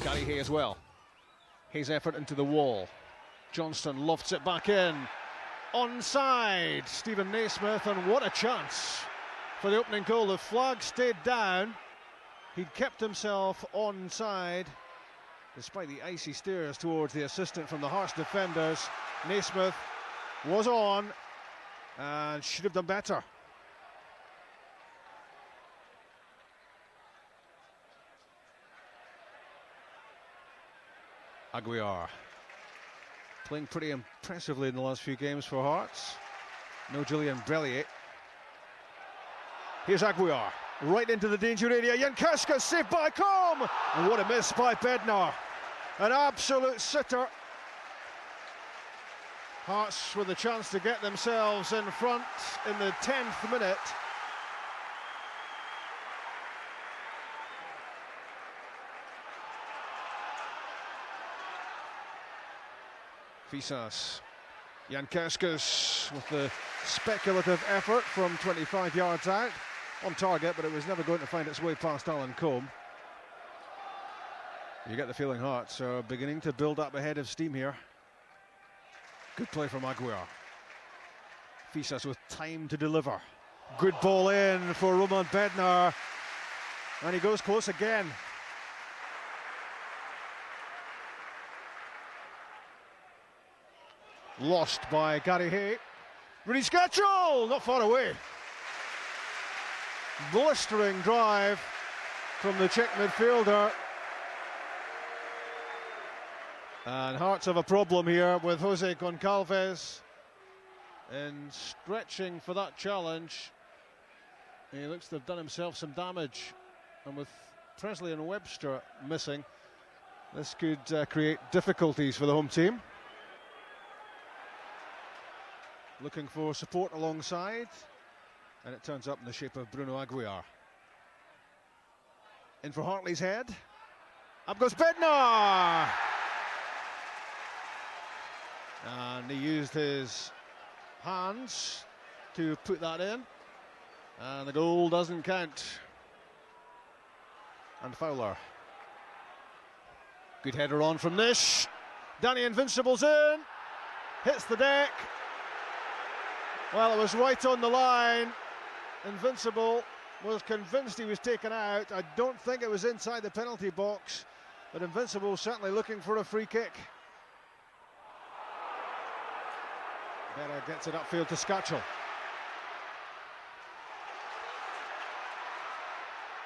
Gary Hay as well. Hay's effort into the wall. Johnston lofts it back in. Onside, Stephen Naismith, and what a chance for the opening goal. The flag stayed down. He'd kept himself onside despite the icy stares towards the assistant from the Hearts defenders. Naismith was on and should have done better. Aguiar playing pretty impressively in the last few games for Hearts. No Julian Brellier. Here's Aguiar, right into the danger area. Jankauskas saved by Combe! And what a miss by Bednar. An absolute sitter. Hearts with a chance to get themselves in front in the 10th minute. Fisas, Jankauskas with the speculative effort from 25 yards out. On target, but it was never going to find its way past Alan Combe. You get the feeling Hearts are beginning to build up a head of steam here. Good play from Aguiar. Fisas with time to deliver. Good ball in for Roman Bednar. And he goes close again. Lost by Gary Hay. Rudy Scatchell, not far away. Blistering drive from the Czech midfielder. And Hearts have a problem here with Jose Goncalves in stretching for that challenge. He looks to have done himself some damage, and with Presley and Webster missing, this could create difficulties for the home team. Looking for support alongside, and it turns up in the shape of Bruno Aguiar. In for Hartley's head. Up goes Bednar! And he used his hands to put that in, and the goal doesn't count. And Fowler. Good header on from Nish. Danny Invincible's in. Hits the deck. Well, it was right on the line. Invincible was convinced he was taken out. I don't think it was inside the penalty box, but Invincible certainly looking for a free kick. Better gets it upfield to Scatchell.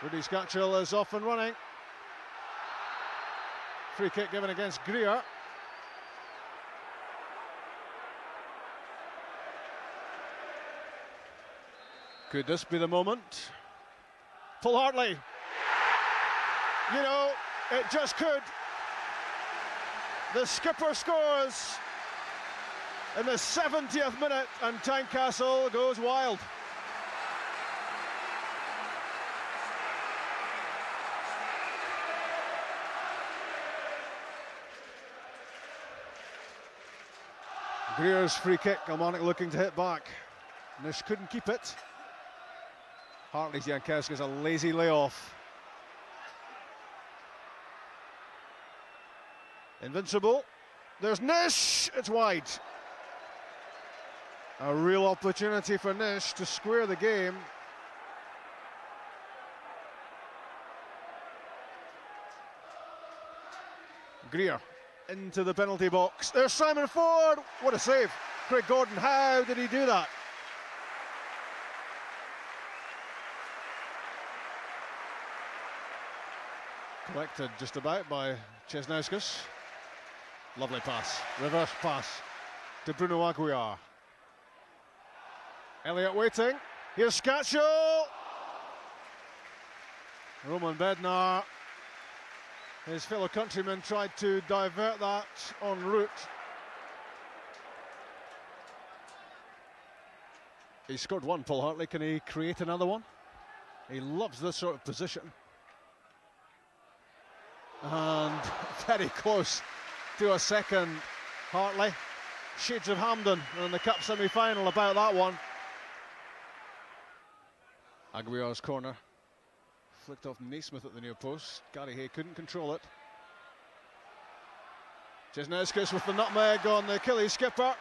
Rudy Scatchell is off and running. Free kick given against Greer. Could this be the moment? Paul Hartley. You know, it just could. The skipper scores in the 70th minute, and Tynecastle goes wild. Greer's free kick, Kilmarnock looking to hit back. Nish couldn't keep it. Hartley's Jankauskas a lazy layoff. Invincible. There's Nish. It's wide. A real opportunity for Nish to square the game. Greer into the penalty box. There's Simon Ford. What a save. Craig Gordon, how did he do that? Collected just about by Česnauskas. Lovely pass, reverse pass to Bruno Aguiar. Elliott waiting, here's Scatchell. Roman Bednar, his fellow countryman, tried to divert that en route. He scored one, Paul Hartley, can he create another one? He loves this sort of position. And very close to a second, Hartley. Shades of Hampden in the Cup semi-final about that one. Aguiar's corner. Flicked off Naismith at the near post. Gary Hay couldn't control it. Jesneskis with the nutmeg on the Achilles skipper.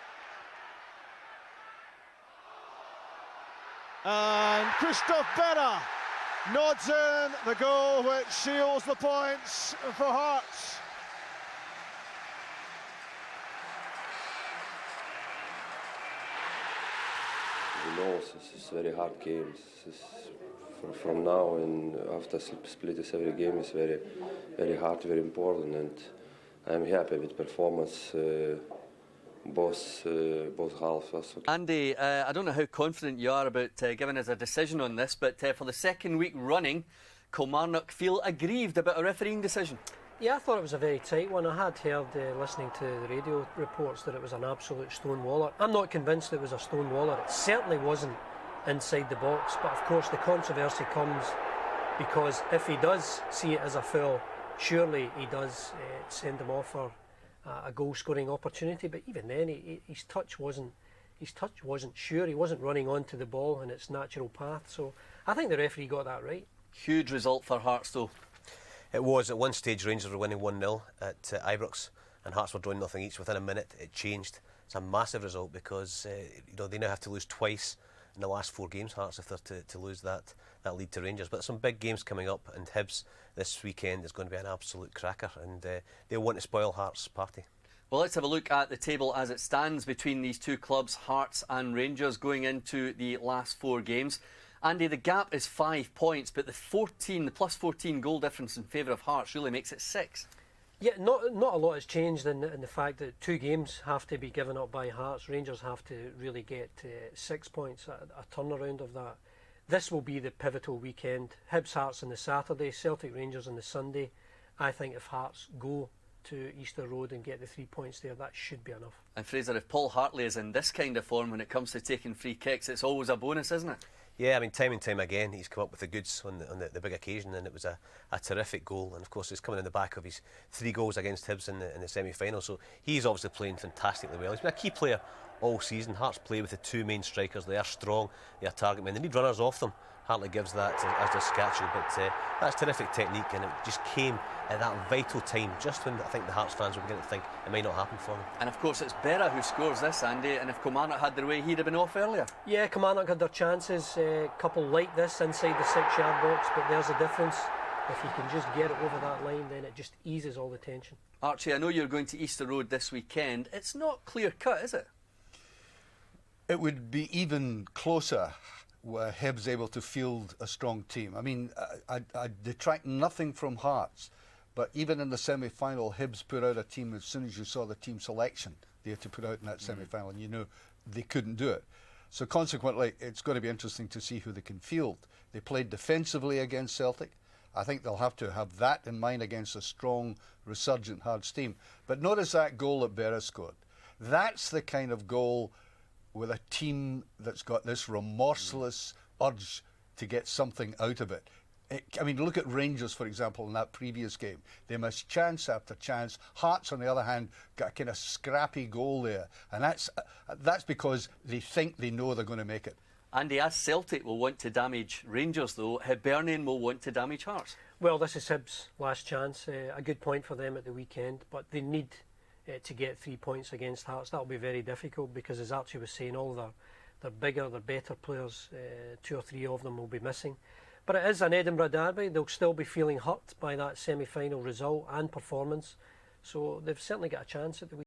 And Christoph Berra nods in the goal which seals the points for Hearts. We know it's very hard games. From now and after split every game is very, very hard, very important, and I'm happy with performance. Both halves. Andy, I don't know how confident you are about giving us a decision on this, but for the second week running, Kilmarnock feel aggrieved about a refereeing decision. Yeah, I thought it was a very tight one. I had heard, listening to the radio reports, that it was an absolute stonewaller. I'm not convinced it was a stonewaller. It certainly wasn't inside the box, but of course the controversy comes because if he does see it as a foul, surely he does send him off for a goal-scoring opportunity. But even then, his touch wasn't sure. He wasn't running onto the ball in its natural path. So I think the referee got that right. Huge result for Hearts, though. It was. At one stage, Rangers were winning 1-0 at Ibrox, and Hearts were drawing nothing each. Within a minute, it changed. It's a massive result because they now have to lose twice in the last 4 games, Hearts, if they're to lose that lead to Rangers. But some big games coming up, and Hibs this weekend is going to be an absolute cracker, and they'll want to spoil Hearts' party. Well, let's have a look at the table as it stands between these two clubs, Hearts and Rangers, going into the last 4 games. Andy, the gap is 5 points, but the plus 14 goal difference in favour of Hearts really makes it 6. Yeah, not a lot has changed in the fact that 2 games have to be given up by Hearts. Rangers have to really get 6 points, a turnaround of that. This will be the pivotal weekend. Hibs Hearts on the Saturday, Celtic Rangers on the Sunday. I think if Hearts go to Easter Road and get the 3 points there, that should be enough. And Fraser, if Paul Hartley is in this kind of form when it comes to taking free kicks, it's always a bonus, isn't it? Yeah, I mean, time and time again, he's come up with the goods on the big occasion, and it was a terrific goal. And of course, it's coming in the back of his 3 goals against Hibs in the semi-final. So he's obviously playing fantastically well. He's been a key player all season. Hearts play with the 2 main strikers. They are strong. They are target men. They need runners off them. Hartley gives that as does Scatchell, but that's terrific technique, and it just came at that vital time, just when I think the Hearts fans were beginning to think it might not happen for them. And of course it's Berra who scores this, Andy, and if Kilmarnock had their way, he'd have been off earlier. Yeah, Kilmarnock had their chances, a couple like this inside the 6-yard box, but there's a difference. If you can just get it over that line, then it just eases all the tension. Archie, I know you're going to Easter Road this weekend. It's not clear-cut, is it? It would be even closer were Hibs able to field a strong team. I mean, I detract nothing from Hearts, but even in the semi-final, Hibs put out a team as soon as you saw the team selection they had to put out in that semi-final, and you knew they couldn't do it. So consequently, it's going to be interesting to see who they can field. They played defensively against Celtic. I think they'll have to have that in mind against a strong, resurgent Hearts team. But notice that goal that Berra scored. That's the kind of goal with a team that's got this remorseless urge to get something out of it. I mean, look at Rangers, for example, in that previous game. They missed chance after chance. Hearts, on the other hand, got a kind of scrappy goal there. And that's because they think they know they're going to make it. Andy, as Celtic will want to damage Rangers, though, Hibernian will want to damage Hearts. Well, this is Hibs' last chance. A good point for them at the weekend, but they need to get 3 points against Hearts. That'll be very difficult because, as Archie was saying, all their bigger, their better players, 2 or 3 of them will be missing. But it is an Edinburgh derby. They'll still be feeling hurt by that semi-final result and performance. So they've certainly got a chance at the weekend.